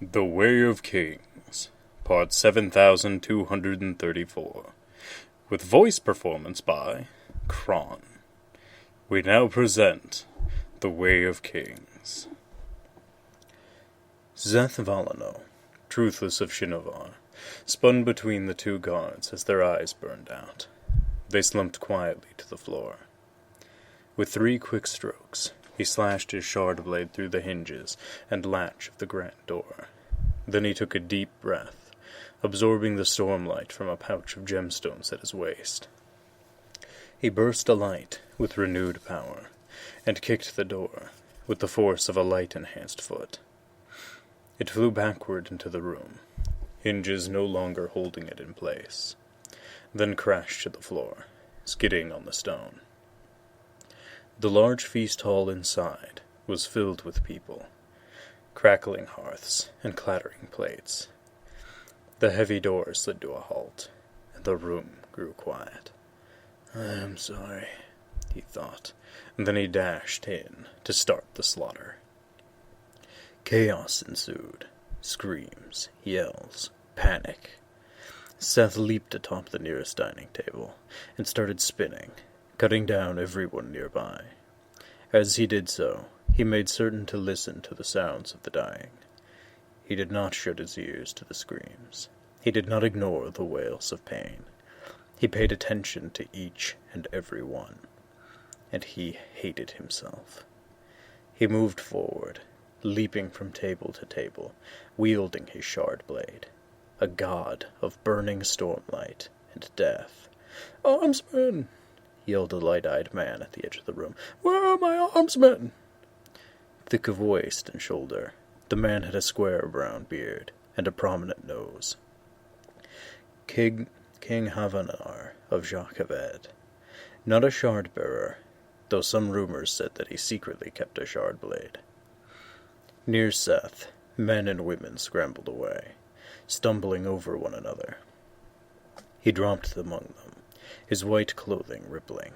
The Way of Kings, Part 7234, with voice performance by Kron. We now present The Way of Kings. Szeth Valano, truthless of Shinovar, spun between the two guards as their eyes burned out. They slumped quietly to the floor. With 3 quick strokes, he slashed his shard blade through the hinges and latch of the grand door. Then he took a deep breath, absorbing the stormlight from a pouch of gemstones at his waist. He burst a light with renewed power, and kicked the door with the force of a light-enhanced foot. It flew backward into the room, hinges no longer holding it in place, then crashed to the floor, skidding on the stone. The large feast hall inside was filled with people, crackling hearths and clattering plates. The heavy door slid to a halt, and the room grew quiet. "I am sorry," he thought, and then he dashed in to start the slaughter. Chaos ensued. Screams, yells, panic. Szeth leaped atop the nearest dining table and started spinning, cutting down everyone nearby. As he did so, he made certain to listen to the sounds of the dying. He did not shut his ears to the screams. He did not ignore the wails of pain. He paid attention to each and every one, and he hated himself. He moved forward, leaping from table to table, wielding his shard blade, a god of burning stormlight and death. "Armsmen!" yelled a light-eyed man at the edge of the room. "Where are my armsmen?" Thick of waist and shoulder, the man had a square brown beard and a prominent nose. King Havanar of Jacaved, not a shard-bearer, though some rumors said that he secretly kept a shard blade. Near Szeth, men and women scrambled away, stumbling over one another. He dropped among them, his white clothing rippling.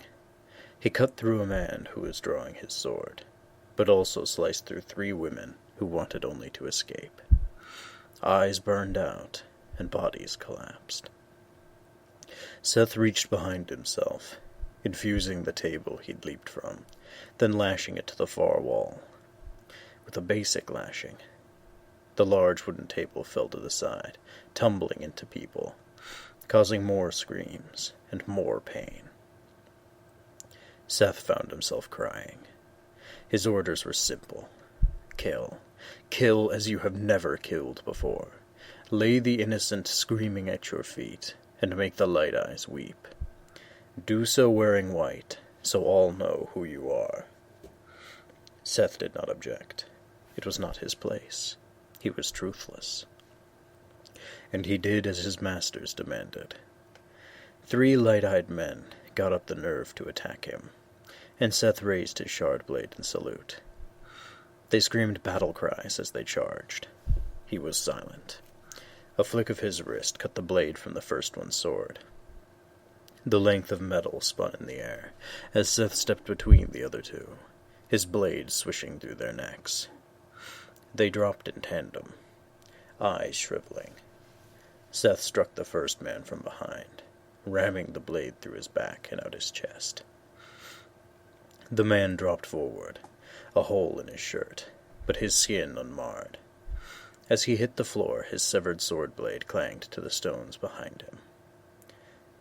He cut through a man who was drawing his sword, but also sliced through 3 women who wanted only to escape. Eyes burned out, and bodies collapsed. Szeth reached behind himself, infusing the table he'd leaped from, then lashing it to the far wall. With a basic lashing, the large wooden table fell to the side, tumbling into people, causing more screams and more pain. Szeth found himself crying. His orders were simple. Kill. Kill as you have never killed before. Lay the innocent screaming at your feet, and make the light eyes weep. Do so wearing white, so all know who you are. Szeth did not object. It was not his place. He was truthless. And he did as his masters demanded. 3 light-eyed men got up the nerve to attack him, and Szeth raised his shard blade in salute. They screamed battle cries as they charged. He was silent. A flick of his wrist cut the blade from the first one's sword. The length of metal spun in the air as Szeth stepped between the other 2, his blade swishing through their necks. They dropped in tandem, eyes shriveling. Szeth struck the first man from behind, ramming the blade through his back and out his chest. The man dropped forward, a hole in his shirt, but his skin unmarred. As he hit the floor, his severed sword blade clanged to the stones behind him.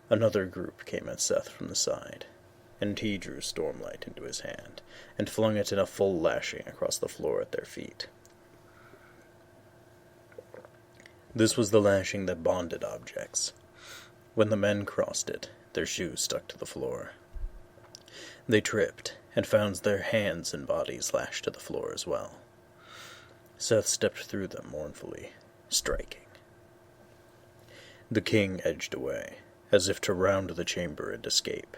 Another group came at Szeth from the side, and he drew stormlight into his hand and flung it in a full lashing across the floor at their feet. This was the lashing that bonded objects. When the men crossed it, their shoes stuck to the floor. They tripped, and found their hands and bodies lashed to the floor as well. Szeth stepped through them mournfully, striking. The king edged away, as if to round the chamber and escape.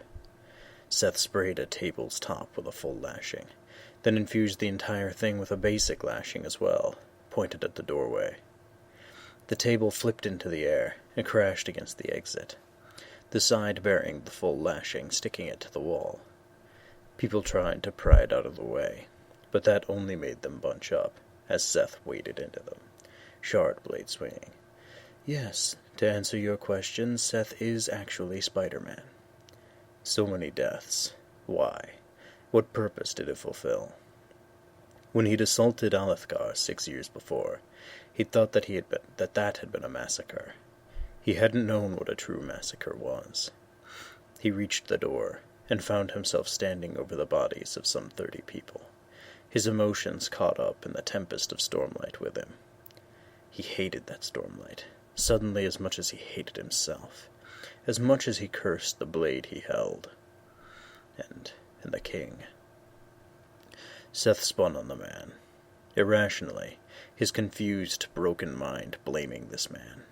Szeth sprayed a table's top with a full lashing, then infused the entire thing with a basic lashing as well, pointed at the doorway. The table flipped into the air and crashed against the exit, the side bearing the full lashing sticking it to the wall. People tried to pry it out of the way, but that only made them bunch up, as Szeth waded into them, shard blade swinging. Yes, to answer your question, Seth is actually Spider-Man. So many deaths. Why? What purpose did it fulfill? When he'd assaulted Alethkar 6 years before, he'd thought that that had been a massacre. He hadn't known what a true massacre was. He reached the door, and found himself standing over the bodies of some 30 people, his emotions caught up in the tempest of stormlight with him. He hated that stormlight, suddenly as much as he hated himself, as much as he cursed the blade he held, and the king. Seth spun on the man, irrationally, his confused, broken mind blaming this man.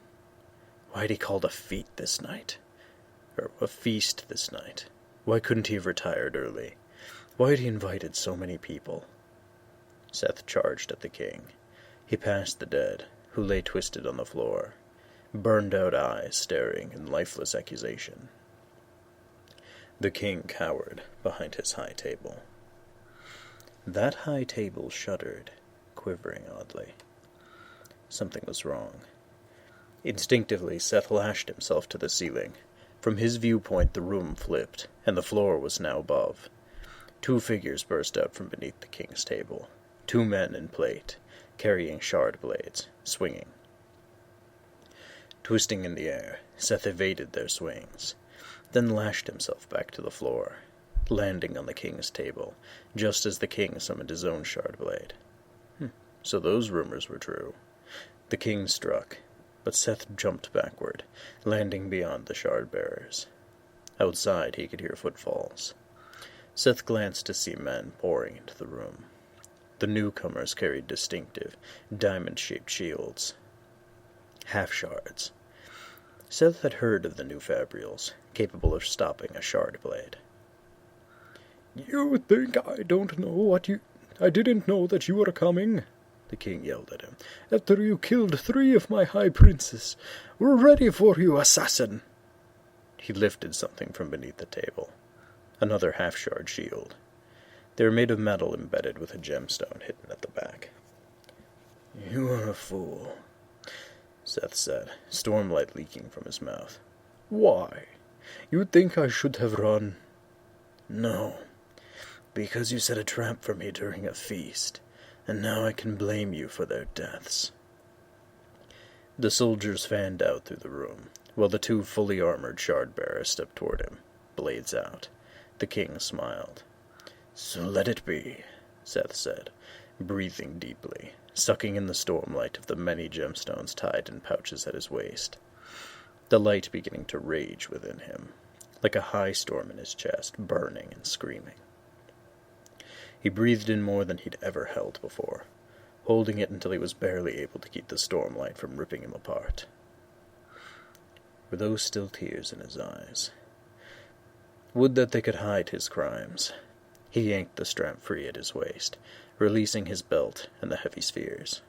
Why had he called a feast this night? Why couldn't he have retired early? Why had he invited so many people? Seth charged at the king. He passed the dead, who lay twisted on the floor, burned-out eyes staring in lifeless accusation. The king cowered behind his high table. That high table shuddered, quivering oddly. Something was wrong. Instinctively, Seth lashed himself to the ceiling. From his viewpoint, the room flipped, and the floor was now above. 2 figures burst out from beneath the king's table. 2 men in plate, carrying shard blades, swinging. Twisting in the air, Seth evaded their swings, then lashed himself back to the floor, landing on the king's table, just as the king summoned his own shard blade. So those rumors were true. The king struck, but Seth jumped backward, landing beyond the shard-bearers. Outside, he could hear footfalls. Seth glanced to see men pouring into the room. The newcomers carried distinctive, diamond-shaped shields. Half-shards. Seth had heard of the new fabrials, capable of stopping a shard blade. "You think I don't know what you... I didn't know that you were coming," the king yelled at him. "After you killed 3 of my high princes. We're ready for you, assassin!" He lifted something from beneath the table. Another half-shard shield. They were made of metal embedded with a gemstone hidden at the back. "You are a fool," Seth said, stormlight leaking from his mouth. "Why? You think I should have run?" "No, because you set a trap for me during a feast, and now I can blame you for their deaths." The soldiers fanned out through the room, while the 2 fully armored shard-bearers stepped toward him, blades out. The king smiled. "So let it be," Seth said, breathing deeply, sucking in the stormlight of the many gemstones tied in pouches at his waist, the light beginning to rage within him, like a high storm in his chest, burning and screaming. He breathed in more than he'd ever held before, holding it until he was barely able to keep the stormlight from ripping him apart. Were those still tears in his eyes? Would that they could hide his crimes. He yanked the strap free at his waist, releasing his belt and the heavy spheres.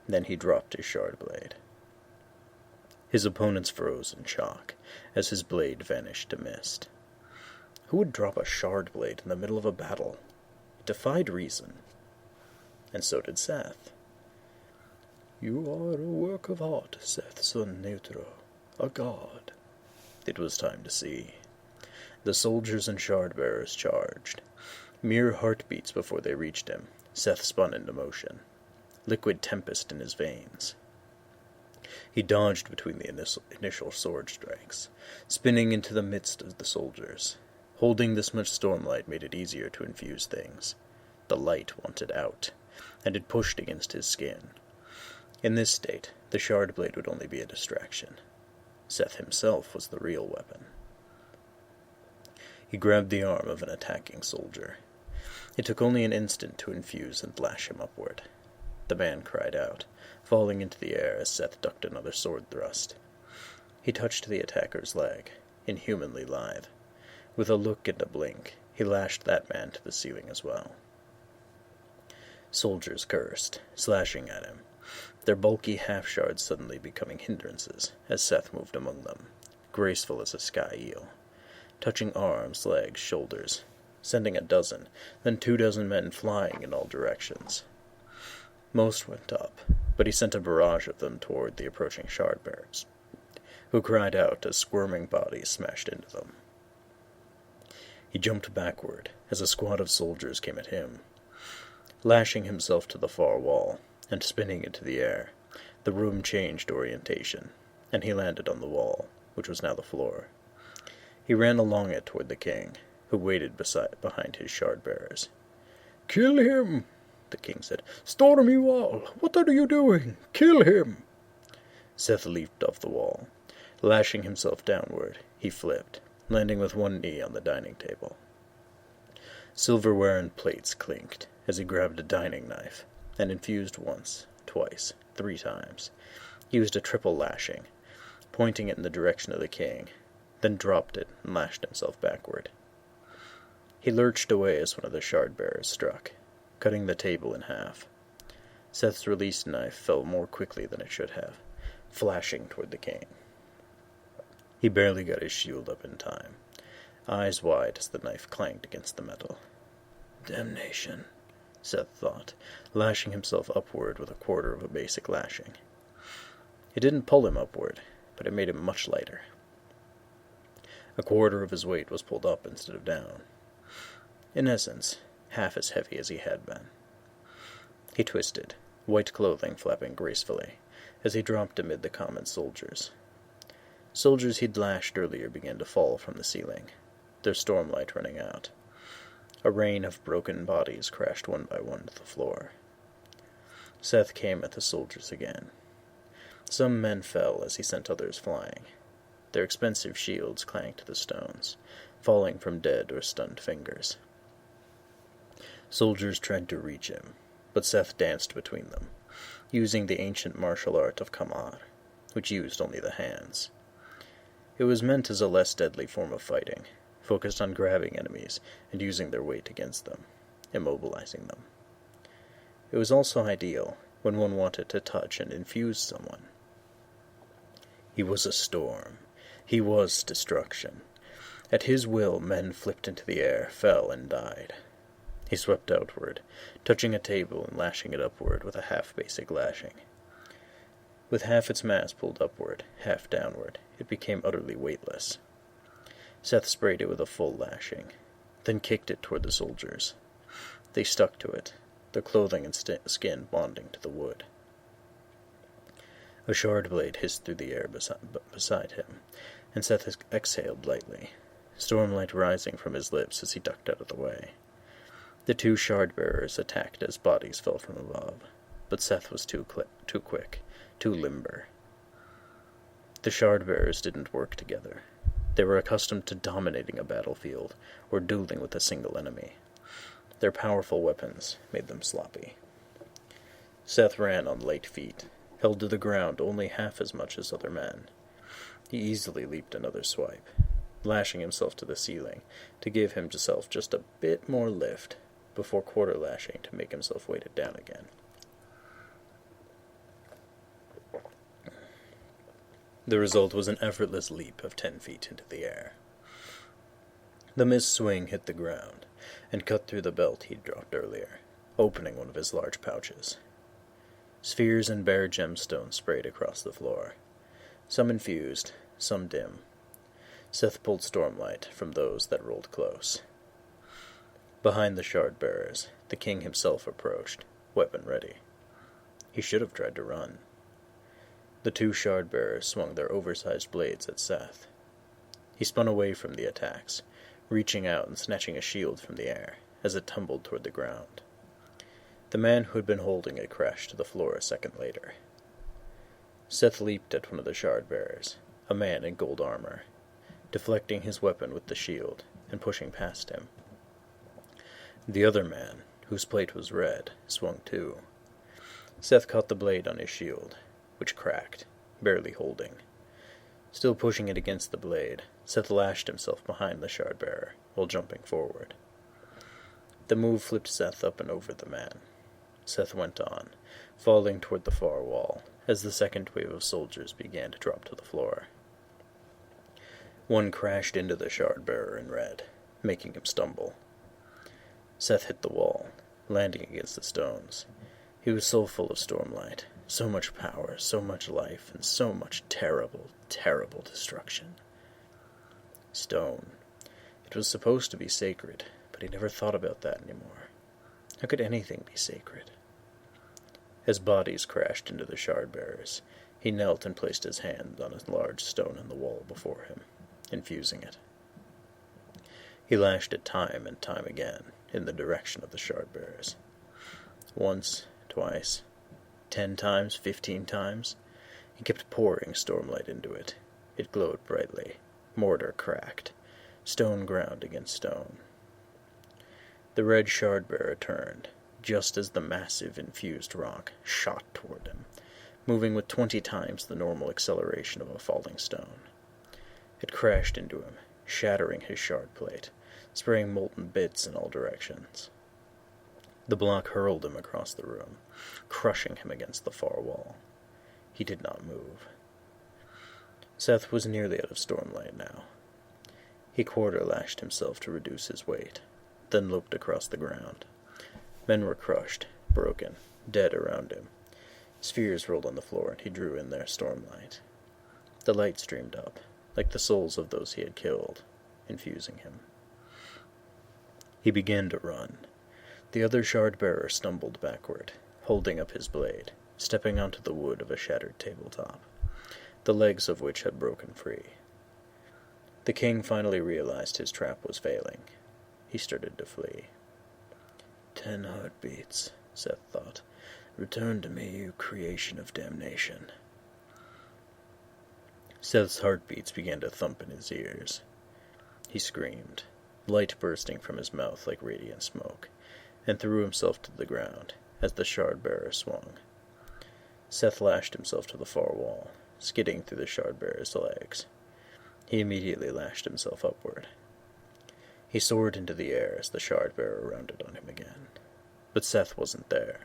Then he dropped his shard blade. His opponents froze in shock, as his blade vanished to mist. Who would drop a shard blade in the middle of a battle? It defied reason. And so did Seth. "You are a work of art, Seth, son Neutro. A god." It was time to see. The soldiers and shard-bearers charged. Mere heartbeats before they reached him, Seth spun into motion, liquid tempest in his veins. He dodged between the initial sword strikes, spinning into the midst of the soldiers. Holding this much stormlight made it easier to infuse things. The light wanted out, and it pushed against his skin. In this state, the shard blade would only be a distraction. Seth himself was the real weapon. He grabbed the arm of an attacking soldier. It took only an instant to infuse and lash him upward. The man cried out, falling into the air as Seth ducked another sword thrust. He touched the attacker's leg, inhumanly lithe. With a look and a blink, he lashed that man to the ceiling as well. Soldiers cursed, slashing at him, their bulky half-shards suddenly becoming hindrances as Seth moved among them, graceful as a sky eel, touching arms, legs, shoulders, sending a dozen, then 24 men flying in all directions. Most went up, but he sent a barrage of them toward the approaching shard-bearers, who cried out as squirming bodies smashed into them. He jumped backward as a squad of soldiers came at him. Lashing himself to the far wall and spinning into the air, the room changed orientation, and he landed on the wall, which was now the floor. He ran along it toward the king, who waited behind his shard-bearers. "Kill him," the king said. "Stormy wall, what are you doing? Kill him!" Seth leaped off the wall. Lashing himself downward, he flipped, landing with one knee on the dining table. Silverware and plates clinked as he grabbed a dining knife and infused once, twice, 3 times. He used a triple lashing, pointing it in the direction of the king, then dropped it and lashed himself backward. He lurched away as one of the shard-bearers struck, cutting the table in half. Seth's released knife fell more quickly than it should have, flashing toward the king. He barely got his shield up in time, eyes wide as the knife clanged against the metal. Damnation, Seth thought, lashing himself upward with a quarter of a basic lashing. It didn't pull him upward, but it made him much lighter. A quarter of his weight was pulled up instead of down. In essence, half as heavy as he had been. He twisted, white clothing flapping gracefully, as he dropped amid the common soldiers. Soldiers he'd lashed earlier began to fall from the ceiling, their stormlight running out. A rain of broken bodies crashed one by one to the floor. Seth came at the soldiers again. Some men fell as he sent others flying. Their expensive shields clanged to the stones, falling from dead or stunned fingers. Soldiers tried to reach him, but Seth danced between them, using the ancient martial art of Kamar, which used only the hands. It was meant as a less deadly form of fighting, focused on grabbing enemies and using their weight against them, immobilizing them. It was also ideal when one wanted to touch and infuse someone. He was a storm. He was destruction. At his will, men flipped into the air, fell, and died. He swept outward, touching a table and lashing it upward with a half-basic lashing. With half its mass pulled upward, half downward, it became utterly weightless. Seth sprayed it with a full lashing, then kicked it toward the soldiers. They stuck to it, their clothing and skin bonding to the wood. A shard blade hissed through the air beside him, and Seth exhaled lightly, stormlight rising from his lips as he ducked out of the way. The 2 shard-bearers attacked as bodies fell from above, but Seth was too quick, too limber. The shard-bearers didn't work together. They were accustomed to dominating a battlefield or dueling with a single enemy. Their powerful weapons made them sloppy. Seth ran on light feet, held to the ground only half as much as other men. He easily leaped another swipe, lashing himself to the ceiling to give himself just a bit more lift before quarter lashing to make himself weighted down again. The result was an effortless leap of 10 feet into the air. The mist swing hit the ground and cut through the belt he'd dropped earlier, opening one of his large pouches. Spheres and bare gemstones sprayed across the floor, some infused, some dim. Seth pulled stormlight from those that rolled close. Behind the shard-bearers, the king himself approached, weapon ready. He should have tried to run. The 2 shard-bearers swung their oversized blades at Seth. He spun away from the attacks, reaching out and snatching a shield from the air as it tumbled toward the ground. The man who had been holding it crashed to the floor a second later. Seth leaped at one of the shard-bearers, a man in gold armor, deflecting his weapon with the shield and pushing past him. The other man, whose plate was red, swung too. Seth caught the blade on his shield, which cracked, barely holding. Still pushing it against the blade, Seth lashed himself behind the shard-bearer while jumping forward. The move flipped Seth up and over the man. Seth went on, falling toward the far wall, as the second wave of soldiers began to drop to the floor. One crashed into the shard-bearer in red, making him stumble. Seth hit the wall, landing against the stones. He was so full of stormlight, so much power, so much life, and so much terrible, terrible destruction. Stone. It was supposed to be sacred, but he never thought about that anymore. How could anything be sacred? As bodies crashed into the shard-bearers, he knelt and placed his hand on a large stone in the wall before him, infusing it. He lashed it time and time again in the direction of the shard-bearers. Once, twice, 10 times, 15 times, he kept pouring stormlight into it. It glowed brightly. Mortar cracked. Stone ground against stone. The red shard-bearer turned, just as the massive infused rock shot toward him, moving with 20 times the normal acceleration of a falling stone. It crashed into him, shattering his shard plate, spraying molten bits in all directions. The block hurled him across the room, crushing him against the far wall. He did not move. Seth was nearly out of stormlight now. He quarter-lashed himself to reduce his weight, then looked across the ground. Men were crushed, broken, dead around him. Spheres rolled on the floor, and he drew in their stormlight. The light streamed up, like the souls of those he had killed, infusing him. He began to run. The other shard-bearer stumbled backward, holding up his blade, stepping onto the wood of a shattered tabletop, the legs of which had broken free. The king finally realized his trap was failing. He started to flee. 10 heartbeats, Seth thought. Return to me, you creation of damnation. Seth's heartbeats began to thump in his ears. He screamed, light bursting from his mouth like radiant smoke, and threw himself to the ground as the shard-bearer swung. Seth lashed himself to the far wall, skidding through the shard-bearer's legs. He immediately lashed himself upward. He soared into the air as the shard-bearer rounded on him again. But Seth wasn't there.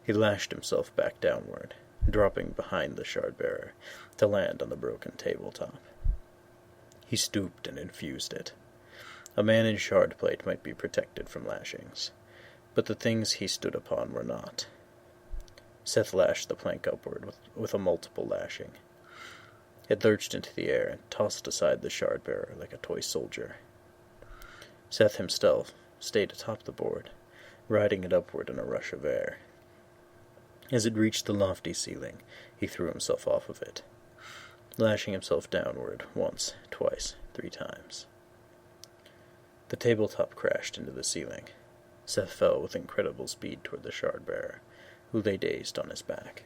He lashed himself back downward, dropping behind the shard-bearer to land on the broken tabletop. He stooped and infused it. A man in shard plate might be protected from lashings, but the things he stood upon were not. Seth lashed the plank upward with a multiple lashing. It lurched into the air and tossed aside the shard-bearer like a toy soldier. Seth himself stayed atop the board, riding it upward in a rush of air. As it reached the lofty ceiling, he threw himself off of it, lashing himself downward once, twice, 3 times. The tabletop crashed into the ceiling. Seth fell with incredible speed toward the shard-bearer, who lay dazed on his back.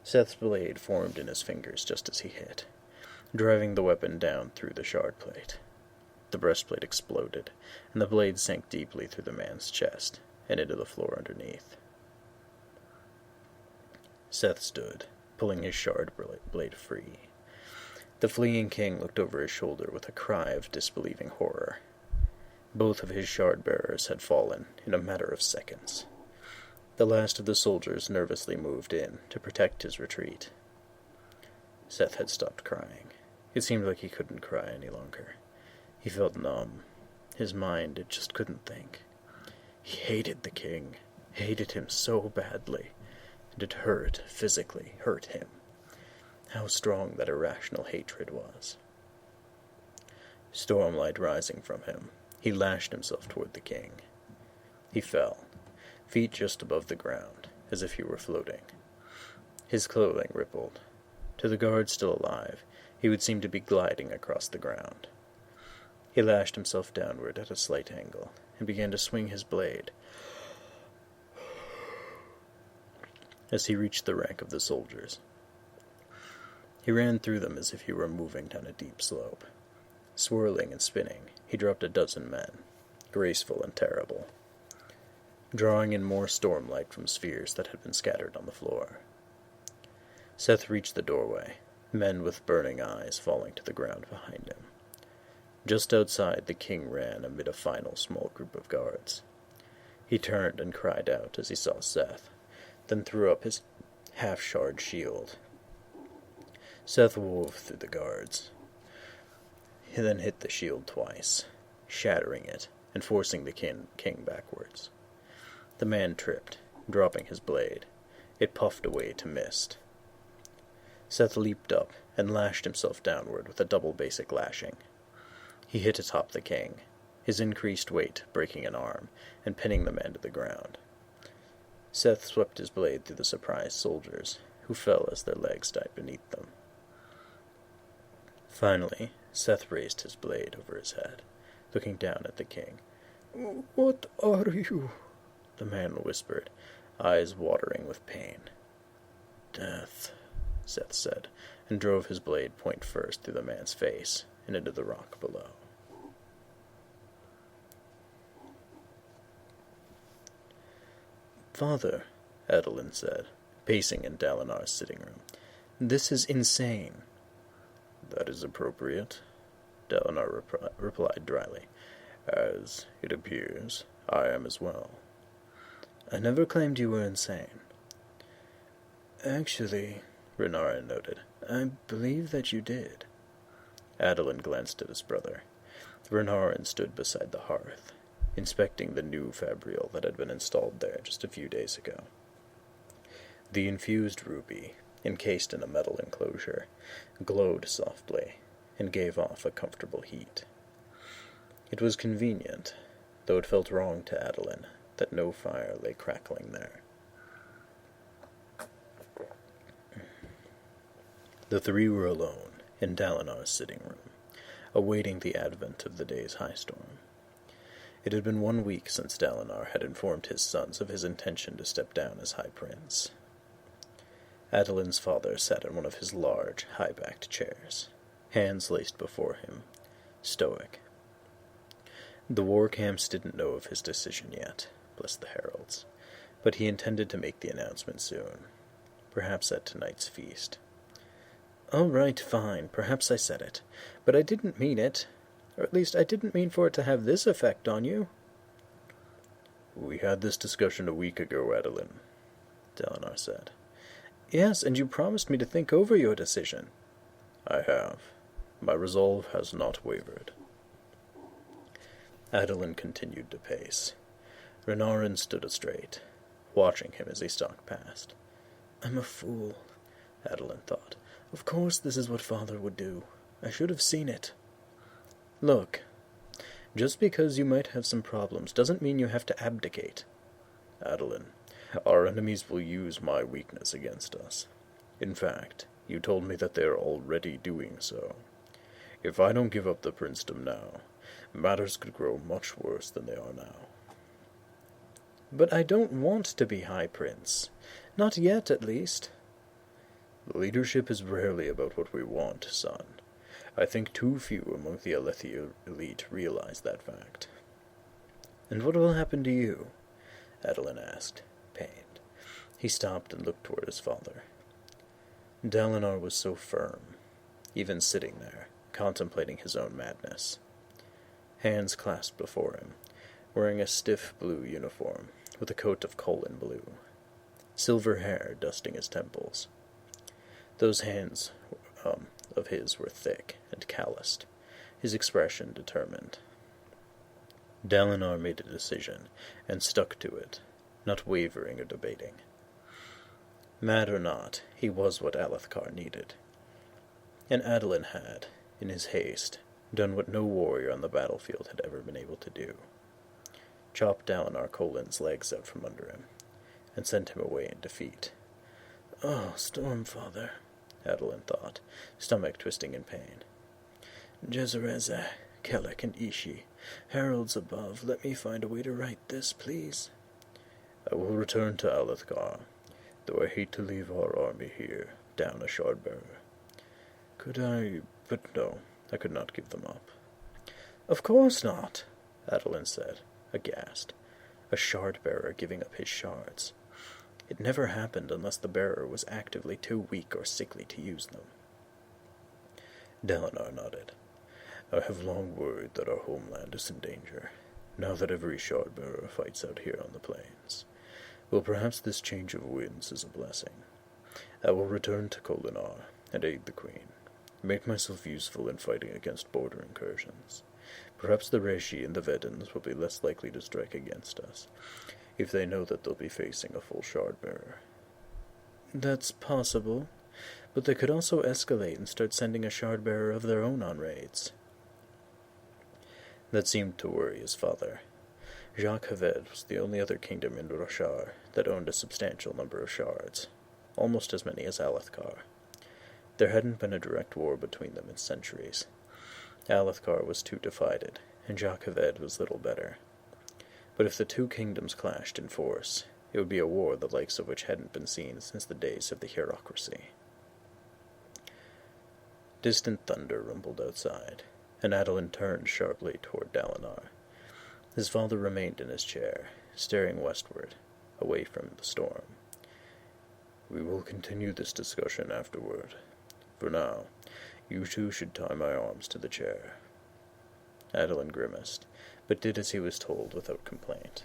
Seth's blade formed in his fingers just as he hit, driving the weapon down through the shard plate. The breastplate exploded, and the blade sank deeply through the man's chest and into the floor underneath. Seth stood, pulling his shard blade free. The fleeing king looked over his shoulder with a cry of disbelieving horror. Both of his shard-bearers had fallen in a matter of seconds. The last of the soldiers nervously moved in to protect his retreat. Seth had stopped crying. It seemed like he couldn't cry any longer. He felt numb. His mind, it just couldn't think. He hated the king, hated him so badly, and it hurt, physically hurt him. How strong that irrational hatred was. Stormlight rising from him, he lashed himself toward the king. He fell, feet just above the ground, as if he were floating. His clothing rippled. To the guard still alive, he would seem to be gliding across the ground. He lashed himself downward at a slight angle, and began to swing his blade. As he reached the rank of the soldiers, he ran through them as if he were moving down a deep slope. Swirling and spinning, he dropped a dozen men, graceful and terrible, drawing in more stormlight from spheres that had been scattered on the floor. Seth reached the doorway, men with burning eyes falling to the ground behind him. Just outside, the king ran amid a final small group of guards. He turned and cried out as he saw Seth, then threw up his half-shard shield. Seth wove through the guards. He then hit the shield twice, shattering it and forcing the king backwards. The man tripped, dropping his blade. It puffed away to mist. Seth leaped up and lashed himself downward with a double basic lashing. He hit atop the king, his increased weight breaking an arm and pinning the man to the ground. Seth swept his blade through the surprised soldiers, who fell as their legs died beneath them. Finally, Seth raised his blade over his head, looking down at the king. "What are you?" the man whispered, eyes watering with pain. "Death," Seth said, and drove his blade point first through the man's face and into the rock below. "Father," Adeline said, pacing in Dalinar's sitting room, "this is insane." "That is appropriate," Dalinar replied dryly. "As it appears, I am as well." "I never claimed you were insane." "Actually," Renarin noted, "I believe that you did." Adeline glanced at his brother. Renarin stood beside the hearth, inspecting the new fabrial that had been installed there just a few days ago. The infused ruby, encased in a metal enclosure, glowed softly and gave off a comfortable heat. It was convenient, though it felt wrong to Adeline that no fire lay crackling there. The three were alone in Dalinar's sitting room, awaiting the advent of the day's high storm. It had been 1 week since Dalinar had informed his sons of his intention to step down as High Prince. Adeline's father sat in one of his large, high-backed chairs, hands laced before him, stoic. The war camps didn't know of his decision yet, bless the heralds, but he intended to make the announcement soon, perhaps at tonight's feast. "All right, fine, perhaps I said it, but I didn't mean it. Or at least I didn't mean for it to have this effect on you." "We had this discussion a week ago, Adeline," Dalinar said. "Yes, and you promised me to think over your decision." "I have. My resolve has not wavered." Adeline continued to pace. Renarin stood straight, watching him as he stalked past. "I'm a fool," Adeline thought. "Of course this is what Father would do. I should have seen it." "Look, just because you might have some problems doesn't mean you have to abdicate." "Adeline, our enemies will use my weakness against us. In fact, you told me that they are already doing so. If I don't give up the princedom now, matters could grow much worse than they are now." "But I don't want to be High Prince. Not yet, at least." "Leadership is rarely about what we want, son. I think too few among the Alethi elite realize that fact." "And what will happen to you?" Adeline asked, pained. He stopped and looked toward his father. Dalinar was so firm, even sitting there, contemplating his own madness. Hands clasped before him, wearing a stiff blue uniform with a coat of Kholin blue, silver hair dusting his temples. Those hands of his were thick and calloused, his expression determined. Dalinar made a decision, and stuck to it, not wavering or debating. Mad or not, he was what Alethkar needed. And Adeline had, in his haste, done what no warrior on the battlefield had ever been able to do. Chopped Dalinar Kholin's legs out from under him, and sent him away in defeat. "Oh, Stormfather," Adeline thought, stomach twisting in pain. "Jezereza, Kelek, and Ishi, heralds above, let me find a way to right this, please." "I will return to Alethkar, though I hate to leave our army here, down a shard-bearer. Could I... but no, I could not give them up." "Of course not," Adeline said, aghast. A shard-bearer giving up his shards. It never happened unless the bearer was actively too weak or sickly to use them. Dalinar nodded. "I have long worried that our homeland is in danger, now that every shard-bearer fights out here on the plains. Well, perhaps this change of winds is a blessing. I will return to Kholinar and aid the Queen, make myself useful in fighting against border incursions. Perhaps the Reshi and the Vedans will be less likely to strike against us, if they know that they'll be facing a full shard-bearer. That's possible, but they could also escalate and start sending a shard-bearer of their own on raids. That seemed to worry his father. Jacques Haved was the only other kingdom in Roshar that owned a substantial number of shards, almost as many as Alethkar. There hadn't been a direct war between them in centuries. Alethkar was too divided, and Jacques Haved was little better. But if the two kingdoms clashed in force, it would be a war the likes of which hadn't been seen since the days of the hierocracy. Distant thunder rumbled outside, and Adolin turned sharply toward Dalinar. His father remained in his chair, staring westward, away from the storm. We will continue this discussion afterward. For now, you two should tie my arms to the chair. Adolin grimaced, but did as he was told without complaint.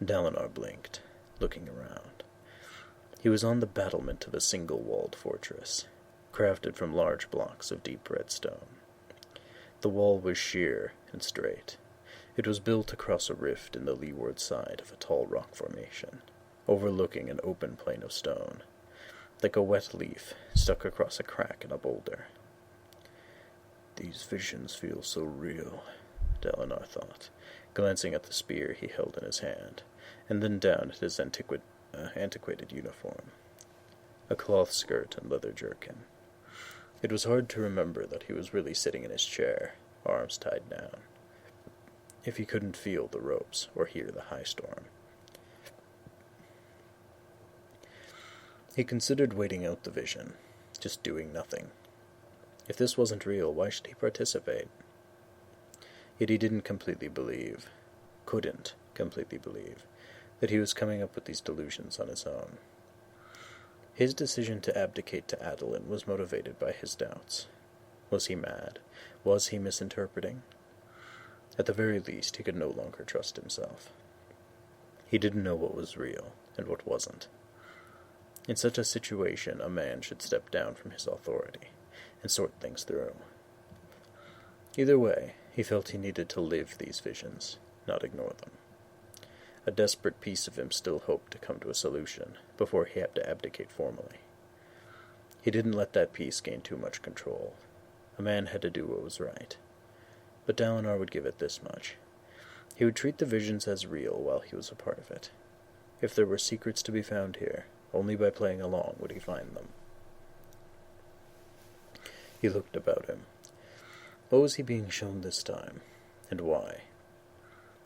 Dalinar blinked, looking around. He was on the battlement of a single-walled fortress, crafted from large blocks of deep red stone. The wall was sheer and straight. It was built across a rift in the leeward side of a tall rock formation, overlooking an open plain of stone, like a wet leaf stuck across a crack in a boulder. These visions feel so real, Dalinar thought, glancing at the spear he held in his hand, and then down at his antiquated uniform, a cloth skirt and leather jerkin. It was hard to remember that he was really sitting in his chair, arms tied down, if he couldn't feel the ropes or hear the high storm. He considered waiting out the vision, just doing nothing. If this wasn't real, why should he participate? Yet he couldn't completely believe, that he was coming up with these delusions on his own. His decision to abdicate to Adolin was motivated by his doubts. Was he mad? Was he misinterpreting? At the very least, he could no longer trust himself. He didn't know what was real and what wasn't. In such a situation, a man should step down from his authority and sort things through. Either way, he felt he needed to live these visions, not ignore them. A desperate piece of him still hoped to come to a solution before he had to abdicate formally. He didn't let that piece gain too much control. A man had to do what was right. But Dalinar would give it this much. He would treat the visions as real while he was a part of it. If there were secrets to be found here, only by playing along would he find them. He looked about him. What was he being shown this time, and why?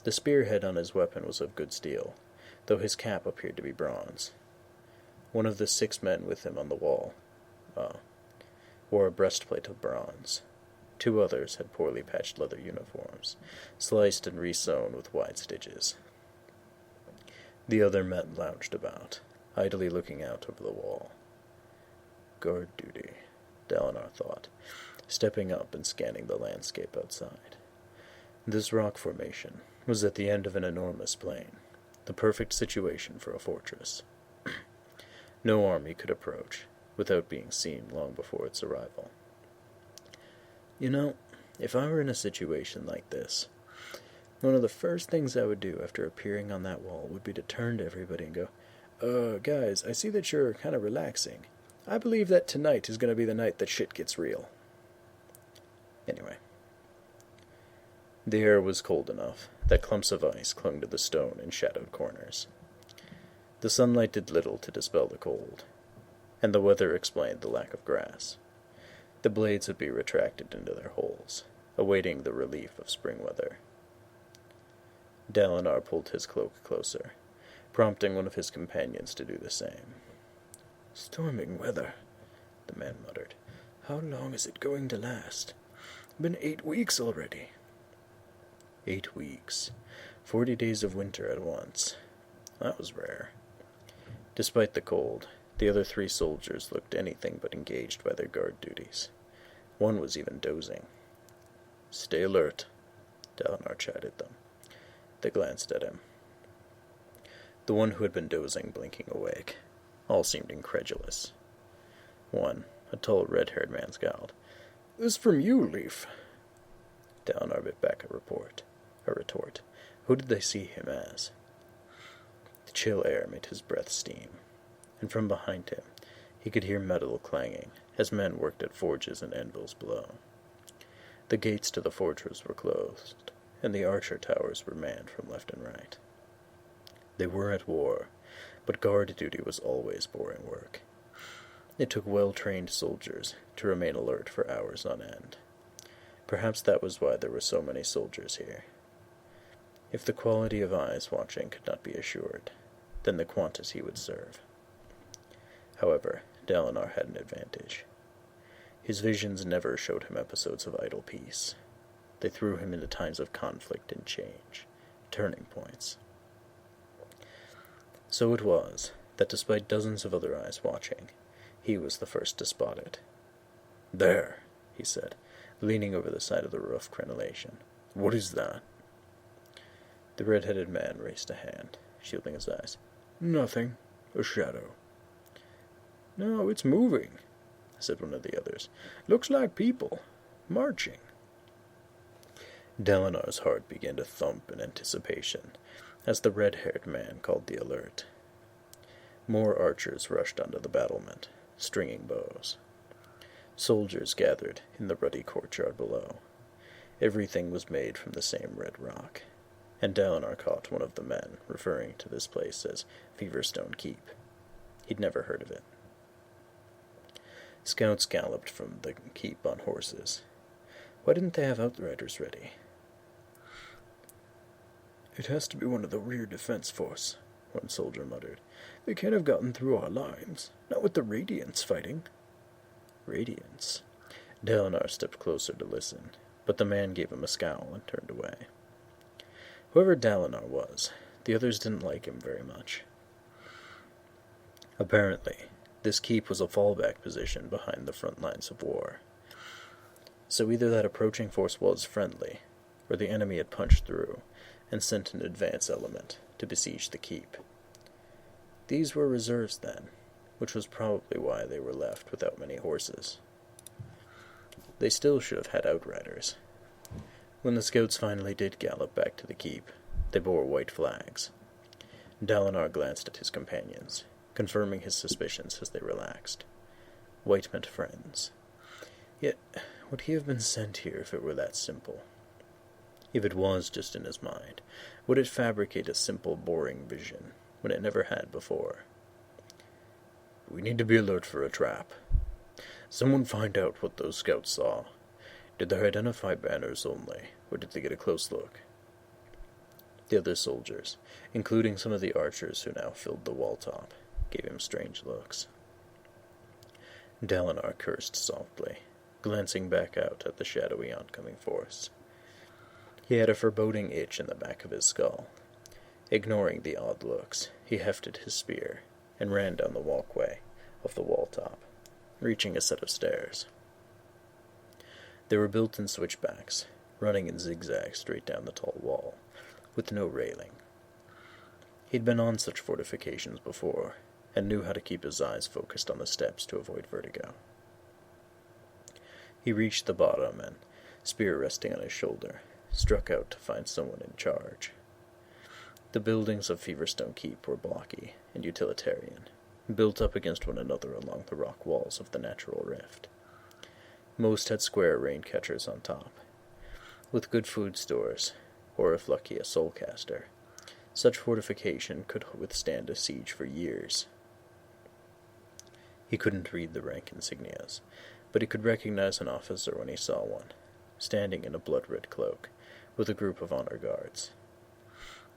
The spearhead on his weapon was of good steel, though his cap appeared to be bronze. One of the 6 men with him on the wall wore a breastplate of bronze. 2 others had poorly patched leather uniforms, sliced and re-sewn with wide stitches. The other men lounged about, idly looking out over the wall. Guard duty, Dalinar thought, stepping up and scanning the landscape outside. This rock formation was at the end of an enormous plain, the perfect situation for a fortress. No army could approach without being seen long before its arrival. You know, if I were in a situation like this, one of the first things I would do after appearing on that wall would be to turn to everybody and go, guys, I see that you're kind of relaxing. I believe that tonight is going to be the night that shit gets real. Anyway. The air was cold enough that clumps of ice clung to the stone in shadowed corners. The sunlight did little to dispel the cold, and the weather explained the lack of grass. The blades would be retracted into their holes, awaiting the relief of spring weather. Dalinar pulled his cloak closer, prompting one of his companions to do the same. "Storming weather," the man muttered. "How long is it going to last? Been 8 weeks already." 8 weeks. 40 days of winter at once. That was rare. Despite the cold, the other 3 soldiers looked anything but engaged by their guard duties. One was even dozing. "Stay alert," Dalinar chided them. They glanced at him. The one who had been dozing blinking awake. All seemed incredulous. One, a tall red-haired man, scowled. This from you, Leaf. Dalinar bit back a retort. Who did they see him as? The chill air made his breath steam, and from behind him he could hear metal clanging as men worked at forges and anvils below. The gates to the fortress were closed, and the archer towers were manned from left and right. They were at war, but guard duty was always boring work. It took well-trained soldiers to remain alert for hours on end. Perhaps that was why there were so many soldiers here. If the quality of eyes watching could not be assured, then the quantity would serve. However, Dalinar had an advantage. His visions never showed him episodes of idle peace. They threw him into times of conflict and change, turning points. So it was that despite dozens of other eyes watching, he was the first to spot it. "There," he said, leaning over the side of the rough crenellation. "What is that?" The red-headed man raised a hand, shielding his eyes. "Nothing. A shadow." "No, it's moving," said one of the others. "Looks like people. Marching." Dalinar's heart began to thump in anticipation as the red-haired man called the alert. More archers rushed onto the battlement, stringing bows. Soldiers gathered in the ruddy courtyard below. Everything was made from the same red rock, and Dalinar caught one of the men referring to this place as Feverstone Keep. He'd never heard of it. Scouts galloped from the keep on horses. Why didn't they have outriders ready? "It has to be one of the rear defense force," one soldier muttered. "They can't have gotten through our lines, not with the Radiants fighting." Radiance. Dalinar stepped closer to listen, but the man gave him a scowl and turned away. Whoever Dalinar was, the others didn't like him very much. Apparently, this keep was a fallback position behind the front lines of war. So either that approaching force was friendly, or the enemy had punched through and sent an advance element to besiege the keep. These were reserves then, which was probably why they were left without many horses. They still should have had outriders. When the scouts finally did gallop back to the keep, they bore white flags. Dalinar glanced at his companions, confirming his suspicions as they relaxed. White meant friends. Yet, would he have been sent here if it were that simple? If it was just in his mind, would it fabricate a simple, boring vision when it never had before? "We need to be alert for a trap. Someone find out what those scouts saw. Did they identify banners only, or did they get a close look?" The other soldiers, including some of the archers who now filled the wall top, gave him strange looks. Dalinar cursed softly, glancing back out at the shadowy oncoming force. He had a foreboding itch in the back of his skull. Ignoring the odd looks, he hefted his spear and ran down the walkway of the wall top, reaching a set of stairs. They were built in switchbacks, running in zigzags straight down the tall wall, with no railing. He'd been on such fortifications before, and knew how to keep his eyes focused on the steps to avoid vertigo. He reached the bottom and, spear resting on his shoulder, struck out to find someone in charge. The buildings of Feverstone Keep were blocky and utilitarian, built up against one another along the rock walls of the natural rift. Most had square rain catchers on top. With good food stores, or if lucky a soulcaster, such fortification could withstand a siege for years. He couldn't read the rank insignias, but he could recognize an officer when he saw one, standing in a blood-red cloak, with a group of honor guards.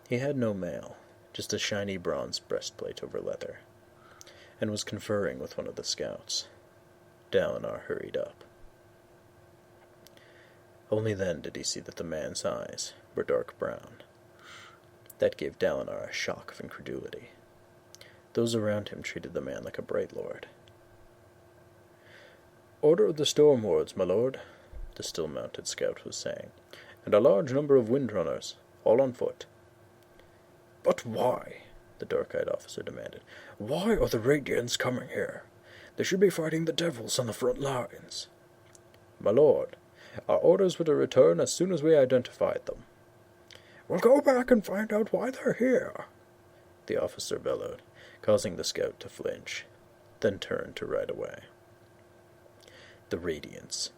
He had no mail, just a shiny bronze breastplate over leather, and was conferring with one of the scouts. Dalinar hurried up. Only then did he see that the man's eyes were dark brown. That gave Dalinar a shock of incredulity. Those around him treated the man like a bright lord. "Order of the Stormwards, my lord," the still-mounted scout was saying, "and a large number of windrunners, all on foot." "But why?" the dark-eyed officer demanded. "Why are the Radiants coming here? They should be fighting the devils on the front lines." My lord, our orders were to return as soon as we identified them. We'll go back and find out why they're here, the officer bellowed, causing the scout to flinch, then turned to ride away. The Radiants.